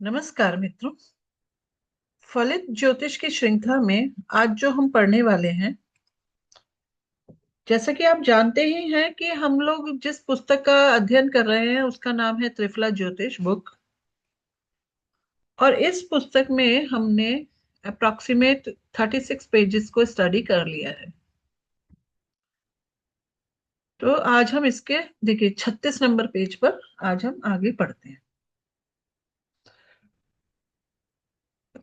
नमस्कार मित्रों। फलित ज्योतिष की श्रृंखला में आज जो हम पढ़ने वाले हैं, जैसा कि आप जानते ही हैं कि हम लोग जिस पुस्तक का अध्ययन कर रहे हैं उसका नाम है त्रिफला ज्योतिष बुक। और इस पुस्तक में हमने अप्रोक्सीमेट 36 पेजेस को स्टडी कर लिया है। तो आज हम इसके देखिए 36 नंबर पेज पर आज हम आगे पढ़ते हैं।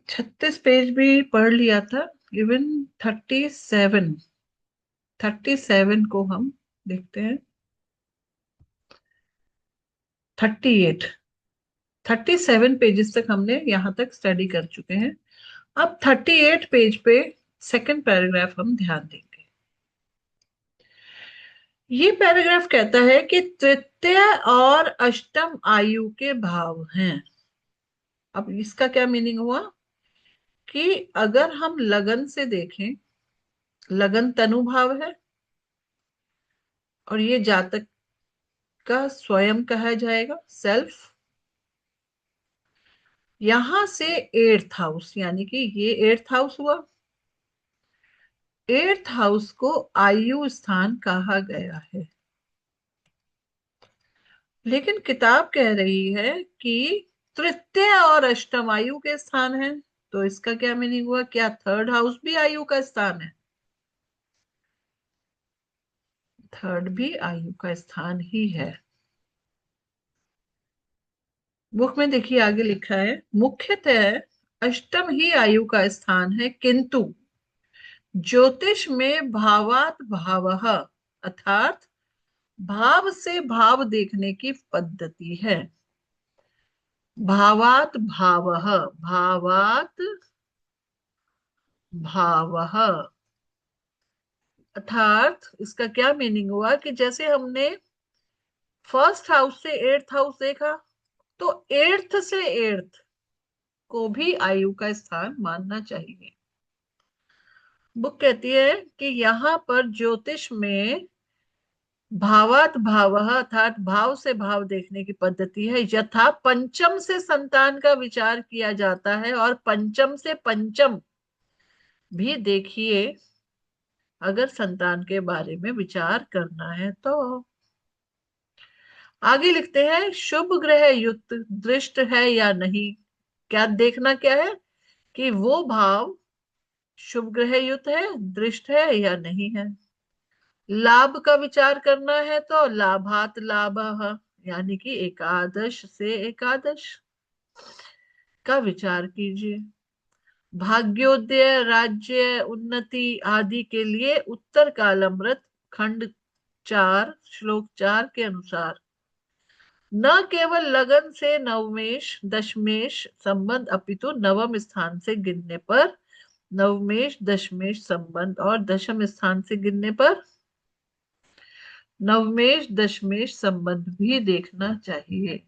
36 पेज भी पढ़ लिया था। इवन 37 को हम देखते हैं। 38 37 पेजेस तक हमने यहां तक स्टडी कर चुके हैं। अब 38 पेज पे सेकंड पैराग्राफ हम ध्यान देंगे। ये पैराग्राफ कहता है कि तृतीय और अष्टम आयु के भाव हैं। अब इसका क्या मीनिंग हुआ कि अगर हम लगन से देखें, लगन तनु भाव है और ये जातक का स्वयं कहा जाएगा, सेल्फ। यहां से एट्थ हाउस यानी कि ये एट्थ हाउस हुआ। एट्थ हाउस को आयु स्थान कहा गया है, लेकिन किताब कह रही है कि तृतीय और अष्टम आयु के स्थान है। तो इसका क्या मीनिंग हुआ? क्या थर्ड हाउस भी आयु का स्थान है? थर्ड भी आयु का स्थान ही है। बुक में देखिए आगे लिखा है, मुख्यतः अष्टम ही आयु का स्थान है, किंतु ज्योतिष में भावात भावः अर्थात भाव से भाव देखने की पद्धति है। भावात भावः, भावात भावः अर्थात इसका क्या मीनिंग हुआ कि जैसे हमने फर्स्ट हाउस से एट्थ हाउस देखा, तो एट्थ से एट्थ को भी आयु का स्थान मानना चाहिए। बुक कहती है कि यहाँ पर ज्योतिष में भावात भावः अर्थात भाव से भाव देखने की पद्धति है। यथा पंचम से संतान का विचार किया जाता है और पंचम से पंचम भी देखिए, अगर संतान के बारे में विचार करना है तो। आगे लिखते हैं, शुभ ग्रह युक्त दृष्ट है या नहीं। क्या देखना क्या है कि वो भाव शुभ ग्रह युक्त है, दृष्ट है या नहीं है। लाभ का विचार करना है तो लाभात लाभ, यानी कि एकादश से एकादश का विचार कीजिए। भाग्योदय, राज्य उन्नति आदि के लिए उत्तर कालामृत खंड 4 श्लोक 4 के अनुसार न केवल लगन से नवमेश दशमेश संबंध अपितु नवम स्थान से गिनने पर नवमेश दशमेश संबंध और दशम स्थान से गिनने पर नवमेश दशमेश संबंध भी देखना चाहिए।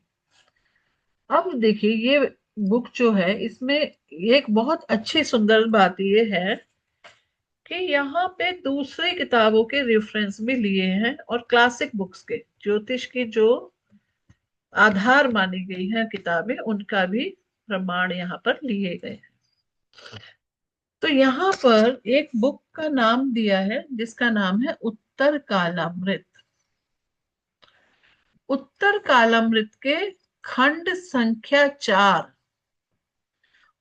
अब देखिए ये बुक जो है, इसमें एक बहुत अच्छी सुंदर बात ये है कि यहाँ पे दूसरी किताबों के रेफरेंस भी लिए हैं और क्लासिक बुक्स के ज्योतिष की जो आधार मानी गई हैं किताबें, उनका भी प्रमाण यहाँ पर लिए गए हैं। तो यहाँ पर एक बुक का नाम दिया है जिसका नाम है उत्तर कालामृत। उत्तर कालामृत के खंड संख्या 4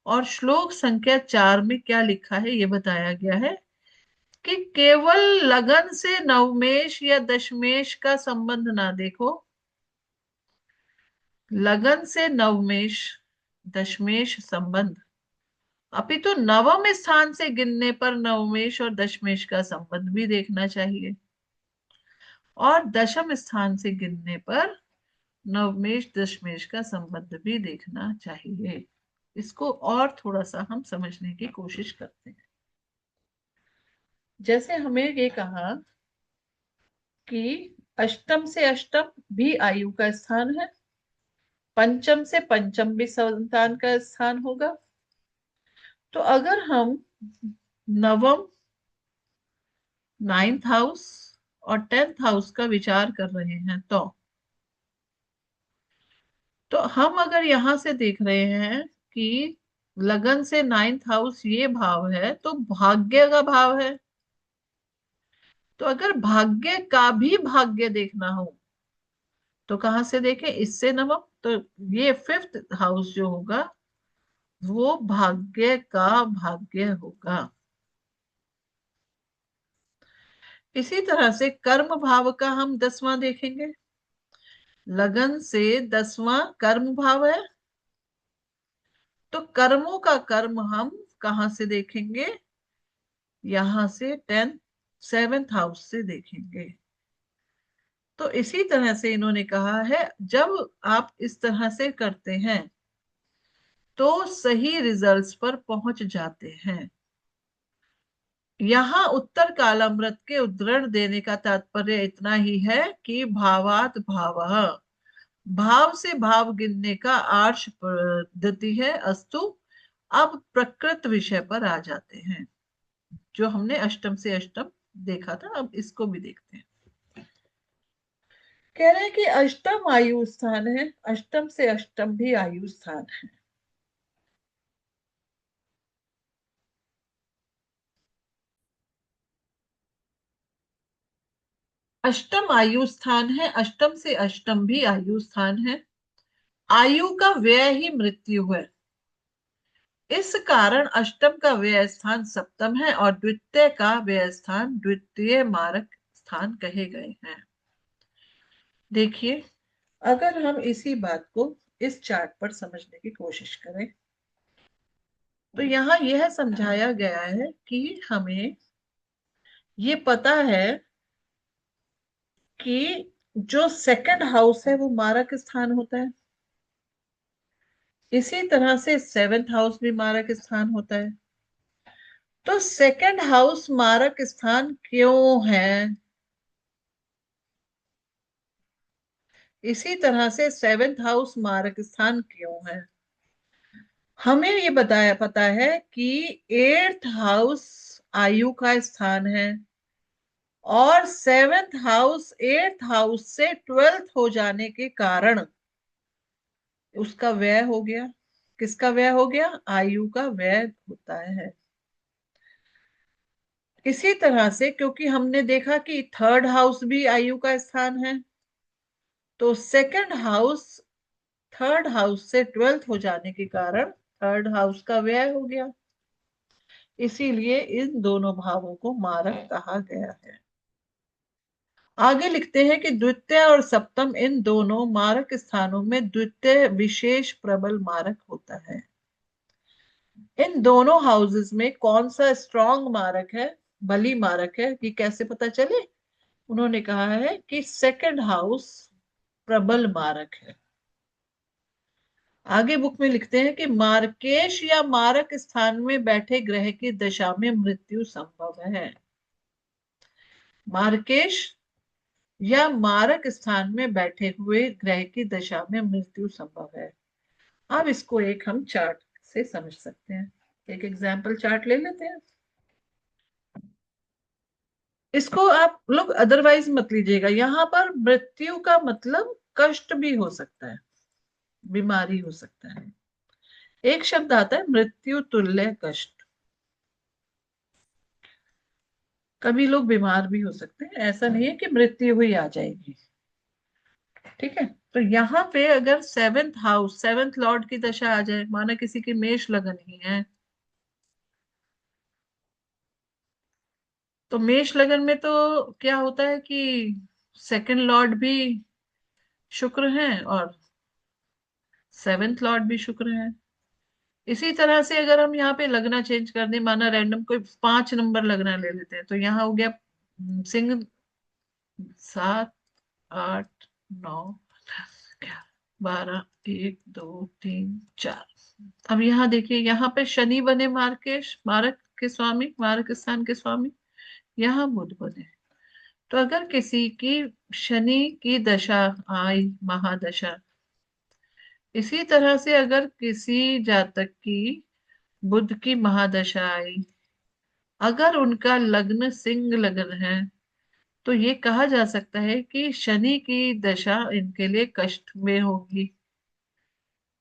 और श्लोक संख्या 4 में क्या लिखा है ये बताया गया है कि केवल लगन से नवमेश या दशमेश का संबंध ना देखो, लगन से नवमेश दशमेश संबंध अपितु नवम स्थान से गिनने पर नवमेश और दशमेश का संबंध भी देखना चाहिए और दशम स्थान से गिनने पर नवमेश दशमेश का संबंध भी देखना चाहिए। इसको और थोड़ा सा हम समझने की कोशिश करते हैं। जैसे हमें ये कहा कि अष्टम से अष्टम भी आयु का स्थान है, पंचम से पंचम भी संतान का स्थान होगा। तो अगर हम नवम, नाइन्थ हाउस और 10th हाउस का विचार कर रहे हैं तो तो हम अगर यहां से देख रहे हैं कि लगन से नाइन्थ हाउस ये भाव है, तो भाग्य का भाव है। तो अगर भाग्य का भी भाग्य देखना हो तो कहां से देखें? इससे नवम। तो ये फिफ्थ हाउस जो होगा वो भाग्य का भाग्य होगा। इसी तरह से कर्म भाव का हम 10वां देखेंगे। लगन से 10वां कर्म भाव है, तो कर्मों का कर्म हम कहां से देखेंगे? यहां से 7th हाउस से देखेंगे। तो इसी तरह से इन्होंने कहा है, जब आप इस तरह से करते हैं तो सही रिजल्ट्स पर पहुंच जाते हैं। यहाँ उत्तर कालामृत के उद्धरण देने का तात्पर्य इतना ही है कि भावात भावः, भाव से भाव गिनने का आर्ष पद्धति है। अस्तु, अब प्रकृत विषय पर आ जाते हैं। जो हमने अष्टम से अष्टम देखा था, अब इसको भी देखते हैं। कह रहे हैं कि अष्टम आयु स्थान है, अष्टम से अष्टम भी आयु स्थान है। अष्टम आयु स्थान है, अष्टम से अष्टम भी आयु स्थान है। आयु का व्यय ही मृत्यु है। इस कारण अष्टम का व्यय स्थान सप्तम है और द्वितीय का व्यय स्थान द्वितीय मारक स्थान कहे गए हैं। देखिए, अगर हम इसी बात को इस चार्ट पर समझने की कोशिश करें तो यहां यह समझाया गया है कि हमें ये पता है कि जो सेकंड हाउस है वो मारक स्थान होता है। इसी तरह से 7th हाउस भी मारक स्थान होता है। तो सेकंड हाउस मारक स्थान क्यों है? इसी तरह से 7th हाउस मारक स्थान क्यों है? हमें ये बताया पता है कि 8th हाउस आयु का स्थान है और 7th हाउस 8th हाउस से 12th हो जाने के कारण उसका व्यय हो गया। किसका व्यय हो गया? आयु का व्यय होता है। इसी तरह से क्योंकि हमने देखा कि 3rd हाउस भी आयु का स्थान है, तो सेकंड हाउस 3rd हाउस से 12th हो जाने के कारण 3rd हाउस का व्यय हो गया। इसीलिए इन दोनों भावों को मारक कहा गया है। आगे लिखते हैं कि द्वितीय और सप्तम इन दोनों मारक स्थानों में द्वितीय विशेष प्रबल मारक होता है। इन दोनों हाउसेस में कौन सा स्ट्रॉन्ग मारक है, बली मारक है, कि कैसे पता चले? उन्होंने कहा है कि सेकंड हाउस प्रबल मारक है। आगे बुक में लिखते हैं कि मार्केश या मारक स्थान में बैठे ग्रह की दशा में मृत्यु संभव है। मार्केश या मारक स्थान में बैठे हुए ग्रह की दशा में मृत्यु संभव है। अब इसको एक हम चार्ट से समझ सकते हैं। एक एग्जाम्पल चार्ट ले लेते हैं। इसको आप लोग अदरवाइज मत लीजिएगा। यहां पर मृत्यु का मतलब कष्ट भी हो सकता है, बीमारी हो सकता है। एक शब्द आता है मृत्यु तुल्य कष्ट। कभी लोग बीमार भी हो सकते हैं, ऐसा नहीं है कि मृत्यु ही आ जाएगी। ठीक है, तो यहाँ पे अगर 7th हाउस 7th लॉर्ड की दशा आ जाए, माना किसी की मेष लगन ही है, तो मेष लगन में तो क्या होता है कि सेकंड लॉर्ड भी शुक्र है और 7th लॉर्ड भी शुक्र है। इसी तरह से अगर हम यहाँ पे लगना चेंज कर दें, माना रैंडम कोई 5 नंबर लगना ले लेते हैं, तो यहाँ हो गया सिंह 7, 8, 9, 12, 1, 2, 3, 4। अब यहाँ देखिए, यहाँ पे शनि बने मार्केश, मारक के स्वामी, मारक स्थान के स्वामी। यहाँ बुध बने। तो अगर किसी की शनि की दशा आई, महादशा, इसी तरह से अगर किसी जातक की बुध की महादशा आई, अगर उनका लग्न सिंह लग्न है, तो ये कहा जा सकता है कि शनि की दशा इनके लिए कष्ट में होगी।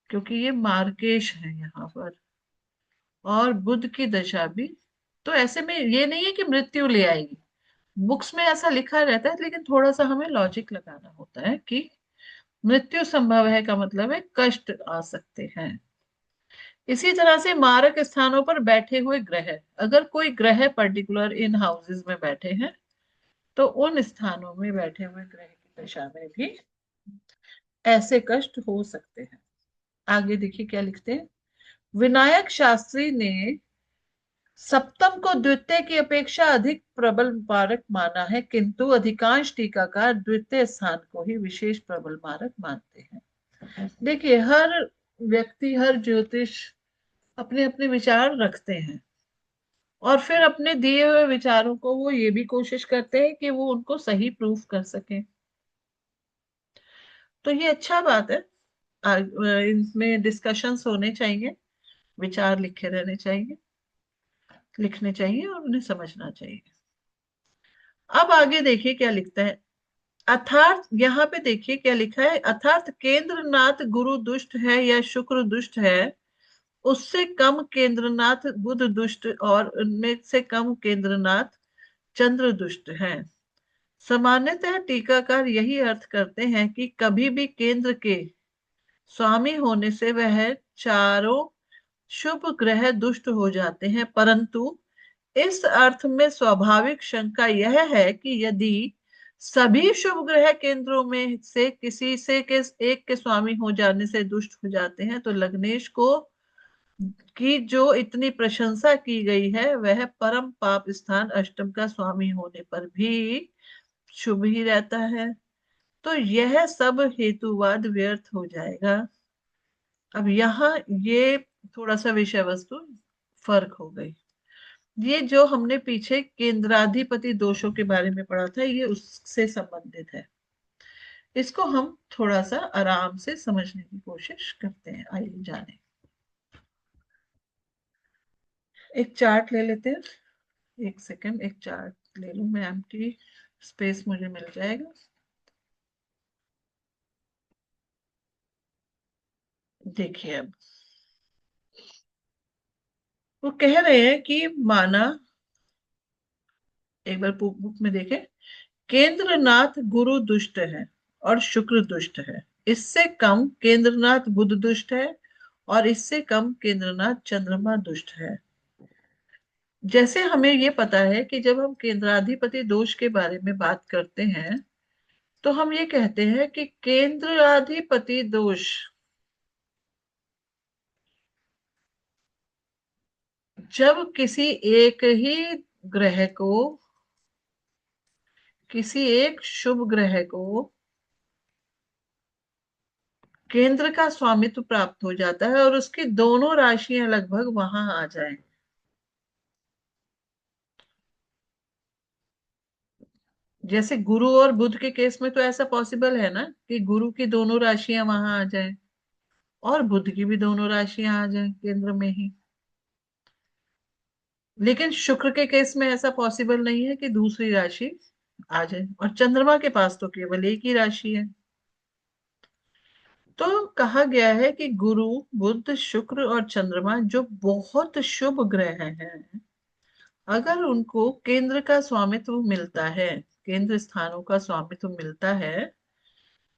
क्योंकि ये मार्केश है यहाँ पर, और बुध की दशा भी। तो ऐसे में ये नहीं है कि मृत्यु ले आएगी, बुक्स में ऐसा लिखा रहता है, लेकिन थोड़ा सा हमें लॉजिक लगाना होता है कि मृत्यु संभव है का मतलब है कष्ट आ सकते हैं। इसी तरह से मारक स्थानों पर बैठे हुए ग्रह, अगर कोई ग्रह पर्टिकुलर इन हाउसेज में बैठे हैं, तो उन स्थानों में बैठे हुए ग्रह की दशा में भी ऐसे कष्ट हो सकते हैं। आगे देखिए क्या लिखते हैं। विनायक शास्त्री ने सप्तम को द्वितीय की अपेक्षा अधिक प्रबल मारक माना है, किंतु अधिकांश टीकाकार द्वितीय स्थान को ही विशेष प्रबल मारक मानते हैं। देखिए, हर व्यक्ति, हर ज्योतिष अपने अपने विचार रखते हैं, और फिर अपने दिए हुए विचारों को वो ये भी कोशिश करते हैं कि वो उनको सही प्रूफ कर सके। तो ये अच्छा बात है। इनमें डिस्कशंस होने चाहिए, विचार लिखे रहने चाहिए, लिखने चाहिए और उन्हें समझना चाहिए। अब आगे देखिए क्या लिखता है। अर्थात यहाँ पे देखिए क्या लिखा है, अर्थात केंद्रनाथ गुरु दुष्ट है या शुक्र दुष्ट है, उससे कम केंद्रनाथ बुध दुष्ट, और उनमें से कम केंद्रनाथ चंद्र दुष्ट है। सामान्यतः टीकाकार यही अर्थ करते हैं कि कभी भी केंद्र के स्वामी होने से वह चारों शुभ ग्रह दुष्ट हो जाते हैं, परंतु इस अर्थ में स्वाभाविक शंका यह है कि यदि सभी शुभ ग्रह केंद्रों में से किसी से के एक के स्वामी हो जाने से दुष्ट हो जाते हैं, तो लग्नेश को की जो इतनी प्रशंसा की गई है वह परम पाप स्थान अष्टम का स्वामी होने पर भी शुभ ही रहता है। तो यह सब हेतुवाद व्यर्थ हो जाएगा। अब यहाँ ये थोड़ा सा विषय वस्तु फर्क हो गई। ये जो हमने पीछे केंद्राधिपति दोषों के बारे में पढ़ा था, ये उससे संबंधित है। इसको हम थोड़ा सा आराम से समझने की कोशिश करते हैं। आइए जाने। एक चार्ट ले लेते हैं। एक सेकंड, एक चार्ट ले लूं मैं, एम्प्टी स्पेस मुझे मिल जाएगा। देखिए, अब वो कह रहे हैं कि माना, एक बार बुक में देखें, केंद्रनाथ गुरु दुष्ट है और शुक्र दुष्ट है, इससे कम केंद्रनाथ बुध दुष्ट है, और इससे कम केंद्रनाथ चंद्रमा दुष्ट है। जैसे हमें ये पता है कि जब हम केंद्राधिपति दोष के बारे में बात करते हैं, तो हम ये कहते हैं कि केंद्राधिपति दोष जब किसी एक ही ग्रह को, किसी एक शुभ ग्रह को केंद्र का स्वामित्व प्राप्त हो जाता है और उसकी दोनों राशियां लगभग वहां आ जाएं। जैसे गुरु और बुध के केस में तो ऐसा पॉसिबल है ना कि गुरु की दोनों राशियां वहां आ जाएं और बुध की भी दोनों राशियां आ जाएं केंद्र में ही। लेकिन शुक्र के केस में ऐसा पॉसिबल नहीं है कि दूसरी राशि आ जाए, और चंद्रमा के पास तो केवल एक ही राशि है। तो कहा गया है कि गुरु, बुध, शुक्र और चंद्रमा जो बहुत शुभ ग्रह हैं, अगर उनको केंद्र का स्वामित्व मिलता है, केंद्र स्थानों का स्वामित्व मिलता है,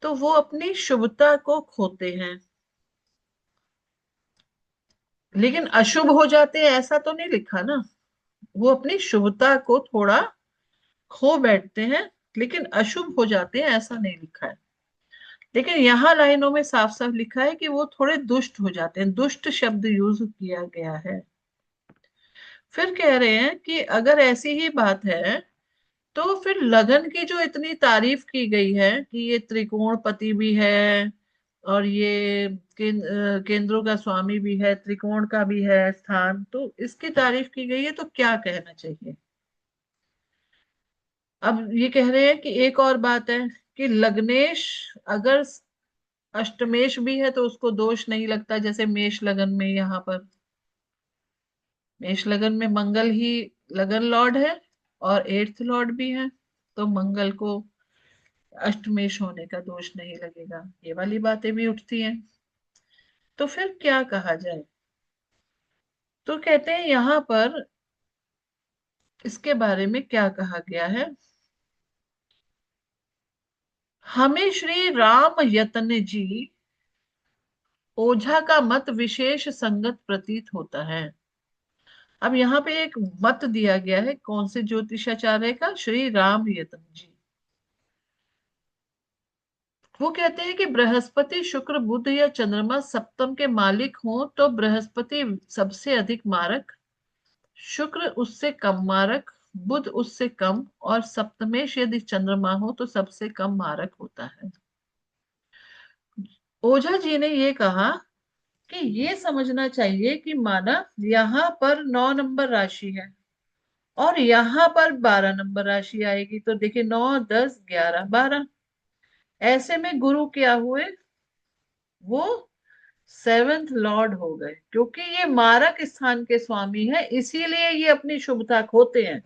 तो वो अपनी शुभता को खोते हैं। लेकिन अशुभ हो जाते हैं ऐसा तो नहीं लिखा ना, वो अपनी शुभता को थोड़ा खो बैठते हैं, लेकिन अशुभ हो जाते हैं ऐसा नहीं लिखा है। लेकिन यहाँ लाइनों में साफ साफ लिखा है कि वो थोड़े दुष्ट हो जाते हैं, दुष्ट शब्द यूज किया गया है। फिर कह रहे हैं कि अगर ऐसी ही बात है, तो फिर लगन की जो इतनी तारीफ की गई है कि ये त्रिकोणपति भी है और ये केंद्रों का स्वामी भी है, त्रिकोण का भी है स्थान, तो इसकी तारीफ की गई है, तो क्या कहना चाहिए। अब ये कह रहे हैं कि एक और बात है कि लग्नेश अगर अष्टमेश भी है तो उसको दोष नहीं लगता, जैसे मेष लगन में, यहाँ पर मेष लगन में मंगल ही लगन लॉर्ड है और एट्थ लॉर्ड भी है, तो मंगल को अष्टमेश होने का दोष नहीं लगेगा। ये वाली बातें भी उठती हैं। तो फिर क्या कहा जाए? तो कहते हैं यहां पर इसके बारे में क्या कहा गया है। हमें श्री राम यतन जी ओझा का मत विशेष संगत प्रतीत होता है। अब यहाँ पे एक मत दिया गया है, कौन से ज्योतिषाचार्य का? श्री राम यतन जी। वो कहते हैं कि बृहस्पति, शुक्र, बुध या चंद्रमा सप्तम के मालिक हो तो बृहस्पति सबसे अधिक मारक, शुक्र उससे कम मारक, बुध उससे कम, और सप्तमेश यदि चंद्रमा हो तो सबसे कम मारक होता है। ओझा जी ने ये कहा कि ये समझना चाहिए कि माना यहाँ पर 9 नंबर राशि है और यहाँ पर 12 नंबर राशि आएगी, तो देखिए 9, 10, 11, 12। ऐसे में गुरु क्या हुए? वो सेवेंथ लॉर्ड हो गए, क्योंकि ये मारक स्थान के स्वामी है, इसीलिए ये अपनी शुभता खोते हैं।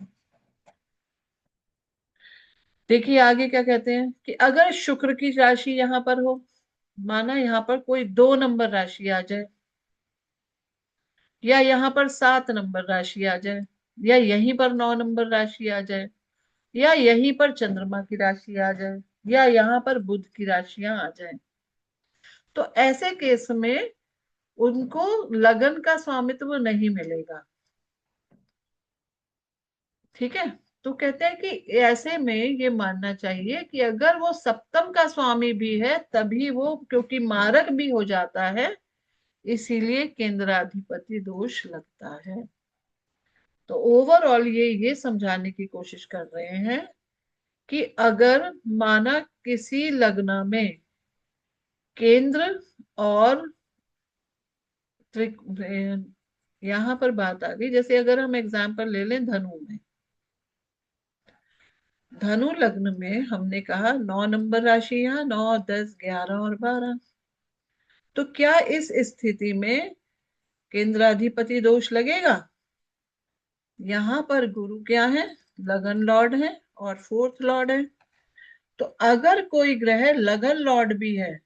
देखिए आगे क्या कहते हैं कि अगर शुक्र की राशि यहाँ पर हो, माना यहाँ पर कोई 2 नंबर राशि आ जाए, या यहाँ पर 7 नंबर राशि आ जाए, या यहीं पर 9 नंबर राशि आ जाए, या यहीं पर चंद्रमा की राशि आ जाए, या यहाँ पर बुध की राशियां आ जाए, तो ऐसे केस में उनको लगन का स्वामित्व नहीं मिलेगा। ठीक है। तो कहते हैं कि ऐसे में ये मानना चाहिए कि अगर वो सप्तम का स्वामी भी है तभी वो, क्योंकि मारक भी हो जाता है, इसीलिए केंद्राधिपति दोष लगता है। तो ओवरऑल ये समझाने की कोशिश कर रहे हैं कि अगर माना किसी लग्न में केंद्र और यहां पर बात आ गई, जैसे अगर हम एग्जाम्पल ले लें धनु में, धनु लग्न में हमने कहा 9 नंबर राशि, यहाँ 9, 10, 11 और 12। तो क्या इस स्थिति में केंद्राधिपति दोष लगेगा? यहाँ पर गुरु क्या है? लगन लॉर्ड है और फोर्थ लॉर्ड है। तो अगर कोई ग्रह लगन लॉर्ड भी है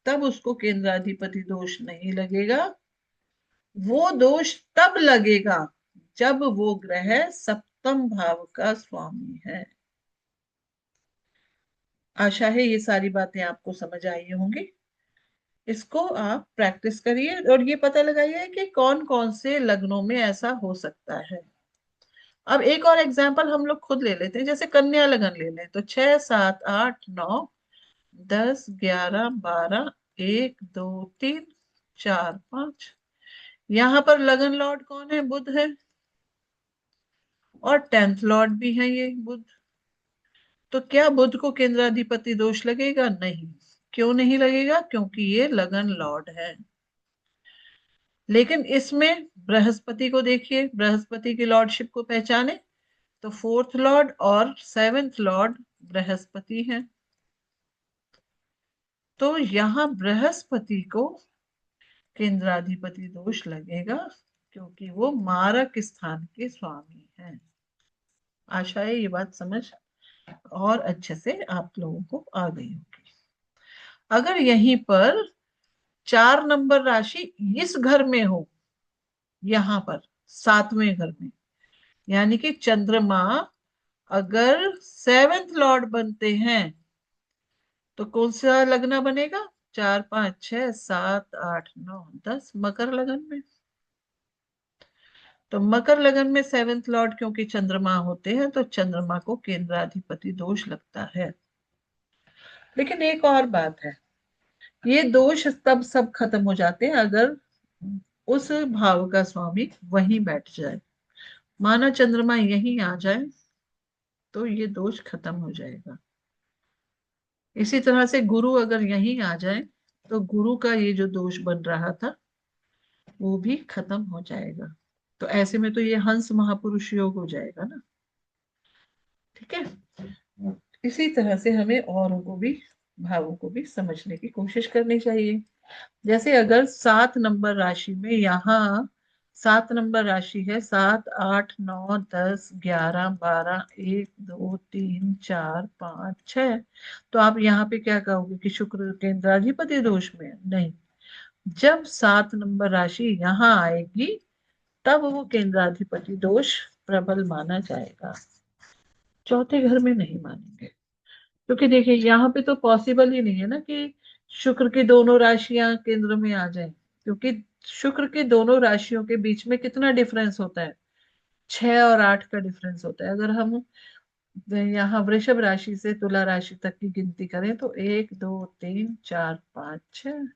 तब उसको केंद्राधिपति दोष नहीं लगेगा। वो दोष तब लगेगा जब वो ग्रह सप्तम भाव का स्वामी है। आशा है ये सारी बातें आपको समझ आई होंगी। इसको आप प्रैक्टिस करिए और ये पता लगाइए कि कौन कौन से लग्नों में ऐसा हो सकता है। अब एक और एग्जांपल हम लोग खुद ले लेते हैं, जैसे कन्या लगन ले लें तो 6, 7, 8, 9, 10, 11, 12, 1, 2, 3, 4, 5। यहाँ पर लगन लॉर्ड कौन है? बुध है, और 10th लॉर्ड भी है ये बुध। तो क्या बुध को केंद्राधिपति दोष लगेगा? नहीं। क्यों नहीं लगेगा? क्योंकि ये लगन लॉर्ड है। लेकिन इसमें बृहस्पति को देखिए, बृहस्पति की लॉर्डशिप को पहचाने तो फोर्थ लॉर्ड और सेवेंथ लॉर्ड बृहस्पति है। तो यहां बृहस्पति को केंद्राधिपति दोष लगेगा क्योंकि वो मारक स्थान के स्वामी हैं। आशा है ये बात समझ और अच्छे से आप लोगों को आ गई होगी। अगर यहीं पर 4 नंबर राशि इस घर में हो, यहां पर 7वें घर में, यानी कि चंद्रमा अगर सेवेंथ लॉर्ड बनते हैं तो कौन सा लगना बनेगा? 4, 5, 6, 7, 8, 9, 10 मकर लगन में। तो मकर लगन में सेवेंथ लॉर्ड क्योंकि चंद्रमा होते हैं तो चंद्रमा को केंद्राधिपति दोष लगता है। लेकिन एक और बात है, ये दोष तब सब खत्म हो जाते हैं अगर उस भाव का स्वामी वहीं बैठ जाए। माना चंद्रमा यहीं आ जाए तो ये दोष खत्म हो जाएगा। इसी तरह से गुरु अगर यहीं आ जाए तो गुरु का ये जो दोष बन रहा था वो भी खत्म हो जाएगा। तो ऐसे में तो ये हंस महापुरुष योग हो जाएगा ना। ठीक है। इसी तरह से हमें औरों को भी, भावों को भी समझने की कोशिश करनी चाहिए। जैसे अगर 7 नंबर राशि में यहाँ 7 नंबर राशि है, 7, 8, 9, 10, 11, 12, 1, 2, 3, 4, 5, 6, तो आप यहाँ पे क्या कहोगे कि शुक्र केंद्राधिपति दोष में है? नहीं, जब 7 नंबर राशि यहाँ आएगी तब वो केंद्राधिपति दोष प्रबल माना जाएगा। चौथे घर में नहीं मानेंगे, क्योंकि देखिए यहाँ पे तो पॉसिबल ही नहीं है ना कि शुक्र की दोनों राशियां केंद्र में आ जाए, क्योंकि शुक्र की दोनों राशियों के बीच में कितना डिफरेंस होता है, 6 और 8 का डिफरेंस होता है। अगर हम यहाँ वृषभ राशि से तुला राशि तक की गिनती करें तो 1 2 3 4 5 6,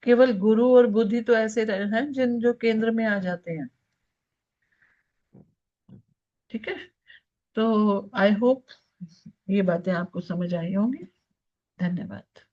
केवल गुरु और बुध ही तो ऐसे हैं जिन जो केंद्र में आ जाते हैं। ठीक है, तो आई होप ये बातें आपको समझ आई होंगी। धन्यवाद।